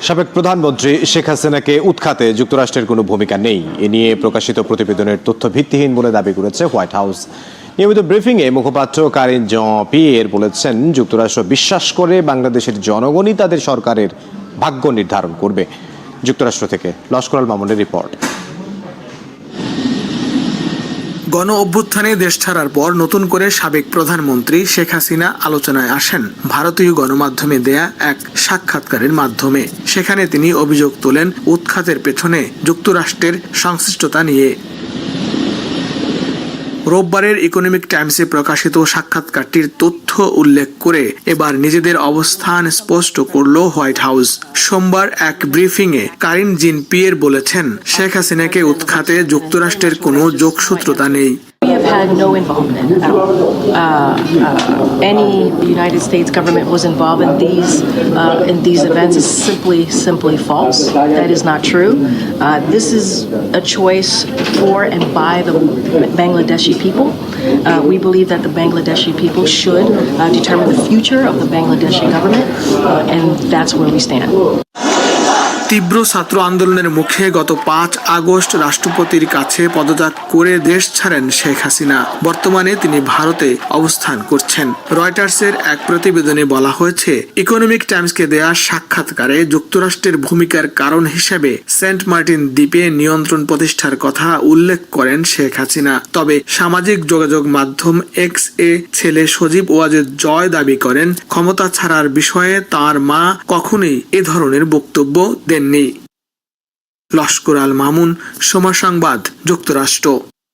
সাবেক প্রধানমন্ত্রী শেখ হাসিনাকে উৎখাতে যুক্তরাষ্ট্রের কোনো ভূমিকা নেই এ নিয়ে প্রকাশিত প্রতিবেদনের তথ্য ভিত্তিহীন বলে দাবি করেছে হোয়াইট হাউস। নিয়মিত ব্রিফিংয়ে মুখপাত্র কারিন জন-পিয়ের বলেছেন, যুক্তরাষ্ট্র বিশ্বাস করে বাংলাদেশের জনগণই তাদের সরকারের ভাগ্য নির্ধারণ করবে। যুক্তরাষ্ট্র থেকে লস্কর আল মামুনের রিপোর্ট। গণ অভ্যুত্থানে দেশ ছাড়ার পর নতুন করে সাবেক প্রধানমন্ত্রী শেখ হাসিনা আলোচনায় আসেন ভারতীয় গণমাধ্যমে দেয়া এক সাক্ষাৎকারের মাধ্যমে। সেখানে তিনি অভিযোগ তোলেন উৎখাতের পেছনে যুক্তরাষ্ট্রের সংশ্লিষ্টতা নিয়ে। রোববারের ইকোনমিক টাইমসে প্রকাশিত সাক্ষাৎকারটির তথ্য উল্লেখ করে এবার নিজেদের অবস্থান স্পষ্ট করল হোয়াইট হাউস। সোমবার এক ব্রিফিংয়ে কারিন জন-পিয়ের বলেছেন, শেখ হাসিনাকে উৎখাতে যুক্তরাষ্ট্রের কোনো যোগসূত্রতা নেই। We have had no involvement at all. Any United States government was involved in these events is simply false. That is not true. This is a choice for and by the Bangladeshi people. We believe that the Bangladeshi people should determine the future of the Bangladeshi government, and that's where we stand. তীব্র ছাত্র আন্দোলনের মুখে গত 5 August রাষ্ট্রপতির কাছে পদত্যাগ করে দেশ ছাড়েন শেখ হাসিনা। বর্তমানে তিনি ভারতে অবস্থান করছেন। রয়টার্সের এক প্রতিবেদনে বলা হয়েছে, ইকোনমিক টাইমসকে দেয়া সাক্ষাৎকারে যুক্তরাষ্ট্রের ভূমিকার কারণ হিসেবে সেন্ট মার্টিন দ্বীপে নিয়ন্ত্রণ প্রতিষ্ঠার কথা উল্লেখ করেন শেখ হাসিনা। তবে সামাজিক যোগাযোগ মাধ্যম এক্স এ ছেলে সজীব ওয়াজেদ জয় দাবি করেন, ক্ষমতা ছাড়ার বিষয়ে তার মা কখনোই এ ধরনের বক্তব্য দেননি। লস্কর আল মামুন, সময় সংবাদ, যুক্তরাষ্ট্র।